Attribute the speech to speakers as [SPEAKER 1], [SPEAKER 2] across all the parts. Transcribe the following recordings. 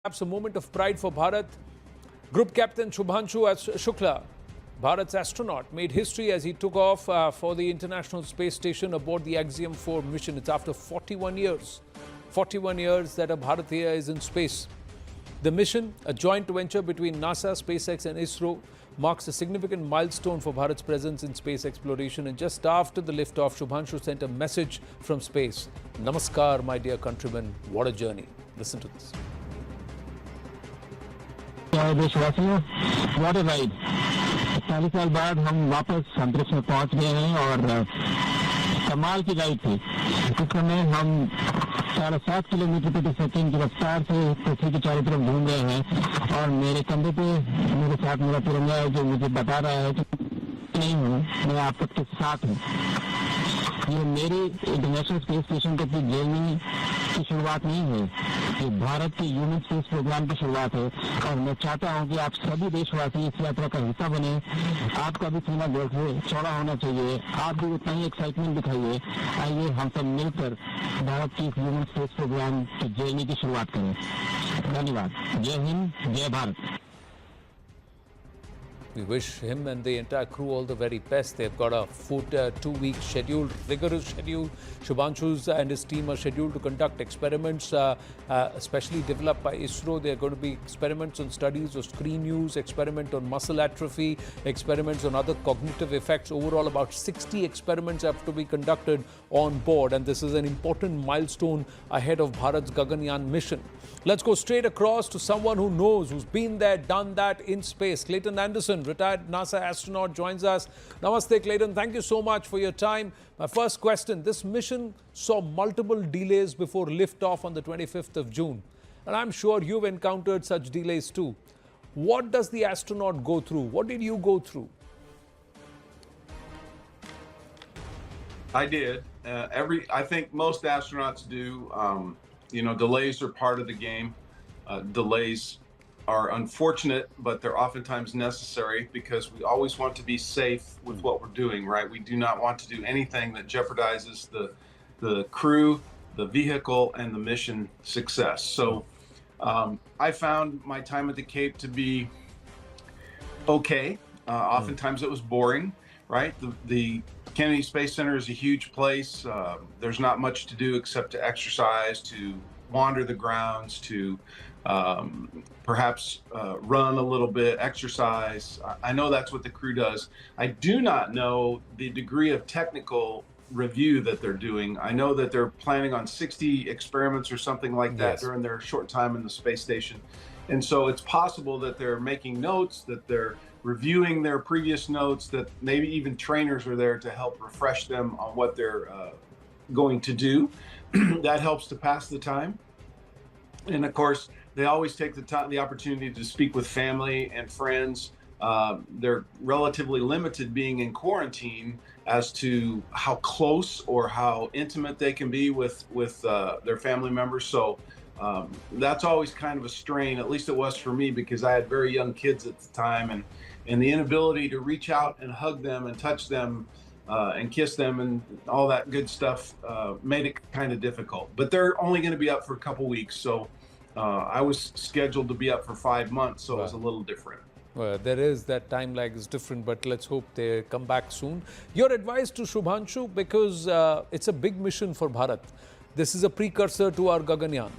[SPEAKER 1] Perhaps a moment of pride for Bharat. Group Captain Shubhanshu Shukla, Bharat's astronaut, made history as he took off for the International Space Station aboard the Axiom 4 mission. It's after 41 years. 41 years that a Bharatiya is in space. The mission, a joint venture between NASA, SpaceX and ISRO, marks a significant milestone for Bharat's presence in space exploration. And just after the liftoff, Shubhanshu sent a message from space. Namaskar, my dear countrymen. What a journey. Listen to this.
[SPEAKER 2] देशवासियों, what a ride. 40 साल बाद हम वापस अंतरिक्ष में पहुंच गए हैं और कमाल की राइड थी। इस समय हम 7.5 किलोमीटर प्रति सेकंड की रफ्तार से पृथ्वी के चारों तरफ घूम रहे हैं और मेरे कंधे पे मेरे साथ मेरा तिरंगा है जो मुझे बता रहा है कि नहीं हूँ, मैं आप सबके साथ हूँ। ये मेरी इंटरनेशनल स्पेस स्टेशन तक की जर्नी की शुरुआत नहीं है, ये भारत के ह्यूमन स्पेस प्रोग्राम की शुरुआत है और मैं चाहता हूं कि आप सभी देशवासी इस यात्रा का हिस्सा बने। आपका भी सीना गर्व से चौड़ा होना चाहिए, आप भी उतना ही एक्साइटमेंट दिखाइए। आइए हम सब मिलकर भारत की ह्यूमन स्पेस प्रोग्राम की जर्नी की शुरुआत करें। धन्यवाद। जय हिंद, जय Bharat.
[SPEAKER 1] We wish him and the entire crew all the very best. They've got a 2-week schedule, rigorous schedule. Shubhanshu's and his team are scheduled to conduct experiments, especially developed by ISRO. There are going to be experiments on studies of screen use, experiment on muscle atrophy, experiments on other cognitive effects. Overall, about 60 experiments have to be conducted on board. And this is an important milestone ahead of Bharat's Gaganyaan mission. Let's go straight across to someone who knows, who's been there, done that in space. Clayton Anderson, retired NASA astronaut, joins us. Namaste, Clayton. Thank you so much for your time. My first question, this mission saw multiple delays before liftoff on the 25th of June. And I'm sure you've encountered such delays too. What does the astronaut go through? What did you go through?
[SPEAKER 3] I did. I think most astronauts do. Delays are part of the game. Delays are unfortunate, but they're oftentimes necessary because we always want to be safe with what we're doing, right? We do not want to do anything that jeopardizes the crew, the vehicle, and the mission success. So I found my time at the Cape to be okay. Oftentimes it was boring, right? The Kennedy Space Center is a huge place. There's not much to do except to exercise, to wander the grounds, to perhaps run a little bit, exercise. I know that's what the crew does. I do not know the degree of technical review that they're doing. I know that they're planning on 60 experiments or something like that during their short time in the space station. And so it's possible that they're making notes, that they're reviewing their previous notes, that maybe even trainers are there to help refresh them on what they're going to do. That helps to pass the time. And of course, they always take the opportunity to speak with family and friends. They're relatively limited being in quarantine as to how close or how intimate they can be with their family members. So that's always kind of a strain, at least it was for me, because I had very young kids at the time, and the inability to reach out and hug them and touch them and kiss them and all that good stuff made it kind of difficult. But they're only going to be up for a couple weeks, so I was scheduled to be up for 5 months, so it was a little different.
[SPEAKER 1] Well, there is that time lag is different, but let's hope they come back soon. Your advice to Shubhanshu, because it's a big mission for Bharat. This is a precursor to our Gaganyaan.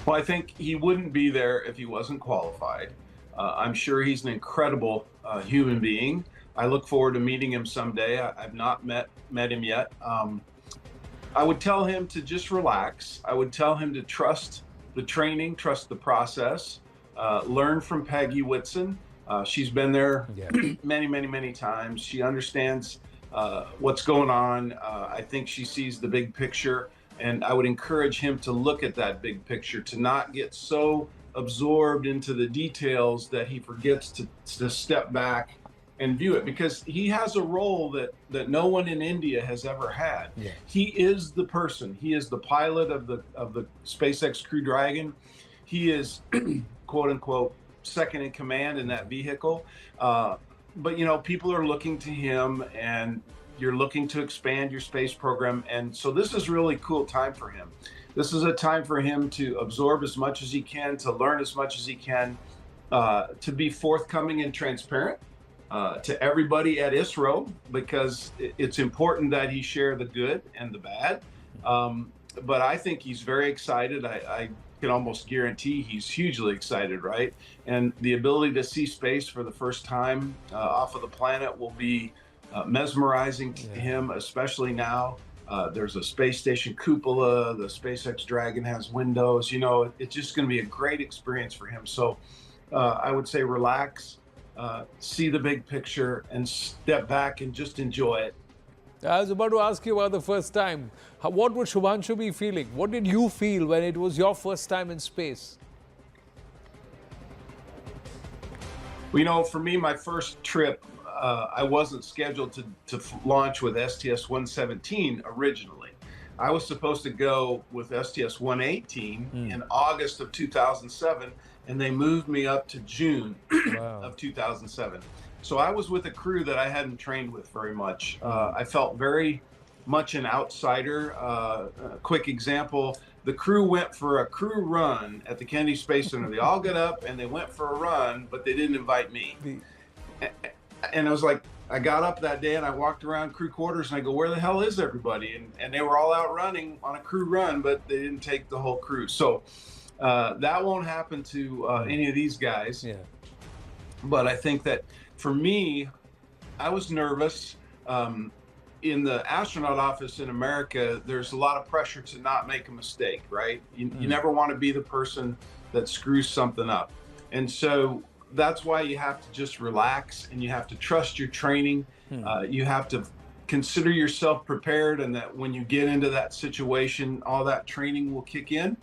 [SPEAKER 3] Well, I think he wouldn't be there if he wasn't qualified. I'm sure he's an incredible human being. I look forward to meeting him someday. I've not met him yet. I would tell him to just relax. I would tell him to trust the training, trust the process, learn from Peggy Whitson. She's been there many times. She understands what's going on. I think she sees the big picture. And I would encourage him to look at that big picture, to not get so absorbed into the details that he forgets to step back and view it, because he has a role that no one in India has ever had. He is the person. He is the pilot of the SpaceX Crew Dragon. He is quote unquote second in command in that vehicle. But people are looking to him, and you're looking to expand your space program. And so this is really cool time for him. This is a time for him to absorb as much as he can, to learn as much as he can, to be forthcoming and transparent to everybody at ISRO, because it's important that he share the good and the bad. But I think he's very excited. I can almost guarantee he's hugely excited, right? And the ability to see space for the first time off of the planet will be mesmerizing to him, especially now. There's a space station cupola, the SpaceX Dragon has windows, you know, it's just going to be a great experience for him. So I would say relax, see the big picture, and step back and just enjoy it.
[SPEAKER 1] I was about to ask you about the first time. What would Shubhanshu be feeling? What did you feel when it was your first time in space?
[SPEAKER 3] Well, you know, for me, my first trip, I wasn't scheduled to launch with STS-117 originally. I was supposed to go with STS-118 in August of 2007, and they moved me up to June of 2007. So I was with a crew that I hadn't trained with very much. I felt very much an outsider. A quick example, the crew went for a crew run at the Kennedy Space Center. They all got up and they went for a run, but they didn't invite me. And I was like, I got up that day and I walked around crew quarters and I go, where the hell is everybody? And they were all out running on a crew run, but they didn't take the whole crew. So that won't happen to any of these guys. Yeah. But I think that for me, I was nervous. In the astronaut office in America, there's a lot of pressure to not make a mistake, right? You never want to be the person that screws something up. And so that's why you have to just relax and you have to trust your training. You have to consider yourself prepared, and that when you get into that situation, all that training will kick in,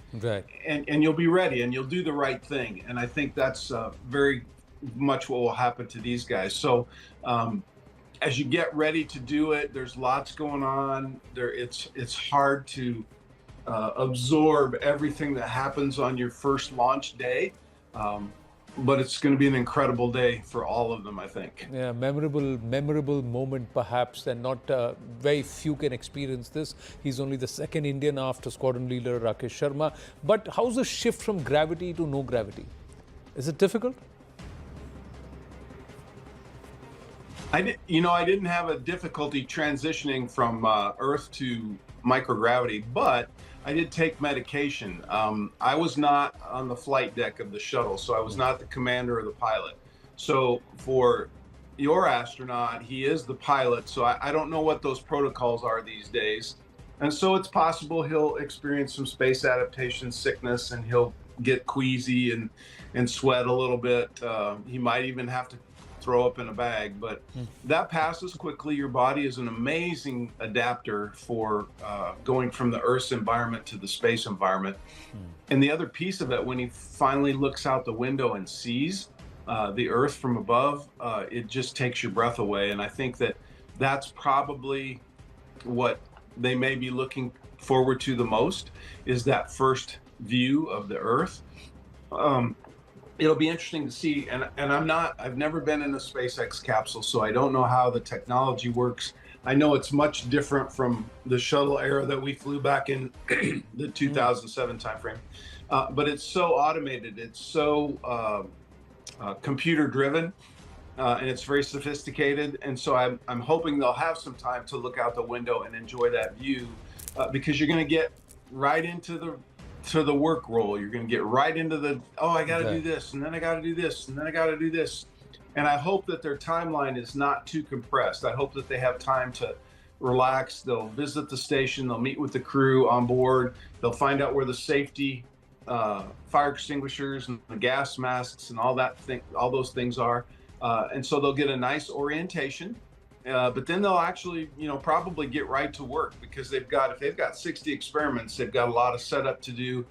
[SPEAKER 3] and you'll be ready and you'll do the right thing. And I think that's very much what will happen to these guys. So as you get ready to do it, there's lots going on there. It's hard to absorb everything that happens on your first launch day, but it's going to be an incredible day for all of them, I think.
[SPEAKER 1] Yeah, memorable moment perhaps, and not very few can experience this. He's only the second Indian after squadron leader Rakesh Sharma. But how's the shift from gravity to no gravity? Is it difficult?
[SPEAKER 3] I didn't have a difficulty transitioning from Earth to microgravity, but I did take medication. I was not on the flight deck of the shuttle, so I was not the commander or the pilot. So for your astronaut, he is the pilot, so I don't know what those protocols are these days. And so it's possible he'll experience some space adaptation sickness, and he'll get queasy and sweat a little bit. He might even have to throw up in a bag, but that passes quickly. Your body is an amazing adapter for going from the Earth's environment to the space environment. And the other piece of it, when he finally looks out the window and sees the Earth from above, it just takes your breath away. And I think that that's probably what they may be looking forward to the most, is that first view of the Earth. It'll be interesting to see, and I've never been in a SpaceX capsule, so I don't know how the technology works. I know it's much different from the shuttle era that we flew back in the 2007 timeframe, but it's so automated, it's so computer driven, and it's very sophisticated. And so I'm hoping they'll have some time to look out the window and enjoy that view, because you're going to get right into the work role. You're going to get right into the, I got to do this, and then I got to do this, and then I got to do this. And I hope that their timeline is not too compressed. I hope that they have time to relax. They'll visit the station. They'll meet with the crew on board. They'll find out where the safety fire extinguishers and the gas masks and all those things are. And so they'll get a nice orientation. But then they'll actually, probably get right to work, because if they've got 60 experiments, they've got a lot of setup to do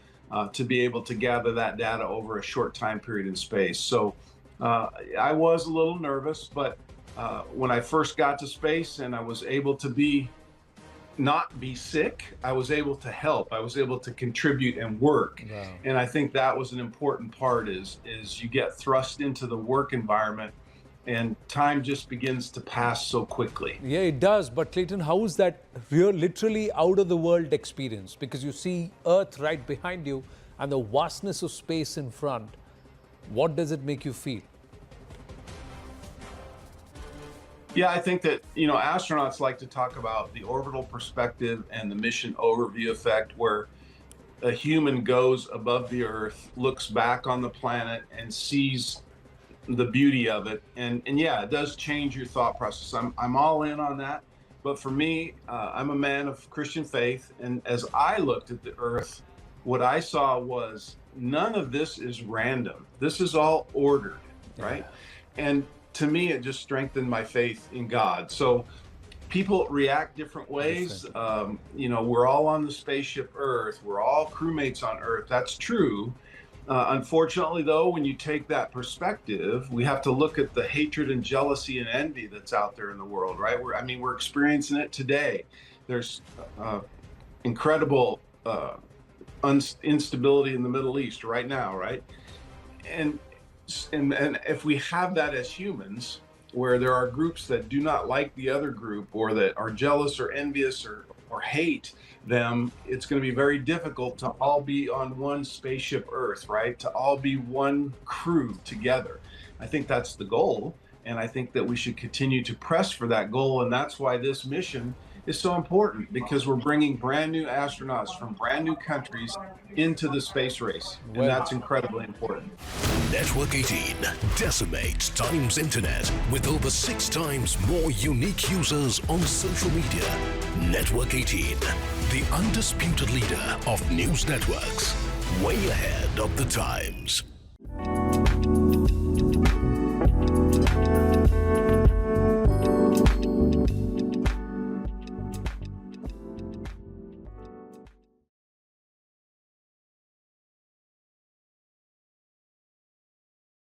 [SPEAKER 3] to be able to gather that data over a short time period in space. So I was a little nervous, but when I first got to space and I was able to not be sick, I was able to help. I was able to contribute and work. Wow. And I think that was an important part, is you get thrust into the work environment. and time just begins to pass so quickly.
[SPEAKER 1] Yeah, it does. But Clayton, how is that real, literally out of the world experience? Because you see Earth right behind you and the vastness of space in front. What does it make you feel?
[SPEAKER 3] Yeah, I think that, you know, astronauts like to talk about the orbital perspective and the mission overview effect, where a human goes above the Earth, looks back on the planet, and sees the beauty of it. And yeah, it does change your thought process. I'm all in on that. But for me, I'm a man of Christian faith. And as I looked at the Earth, what I saw was none of this is random. This is all ordered, right? And to me, it just strengthened my faith in God. So people react different ways. You know, we're all on the spaceship Earth. We're all crewmates on Earth. That's true. Unfortunately, though, when you take that perspective, we have to look at the hatred and jealousy and envy that's out there in the world, right? We're experiencing it today. There's incredible instability in the Middle East right now, right? And if we have that as humans, where there are groups that do not like the other group, or that are jealous or envious or hate them, it's going to be very difficult to all be on one spaceship Earth, right? To all be one crew together. I think that's the goal. And I think that we should continue to press for that goal. And that's why this mission is so important, because we're bringing brand new astronauts from brand new countries into the space race. And that's incredibly important.
[SPEAKER 4] Network 18 decimates Time's internet with over 6 times more unique users on social media. Network 18, the undisputed leader of news networks, way ahead of the times.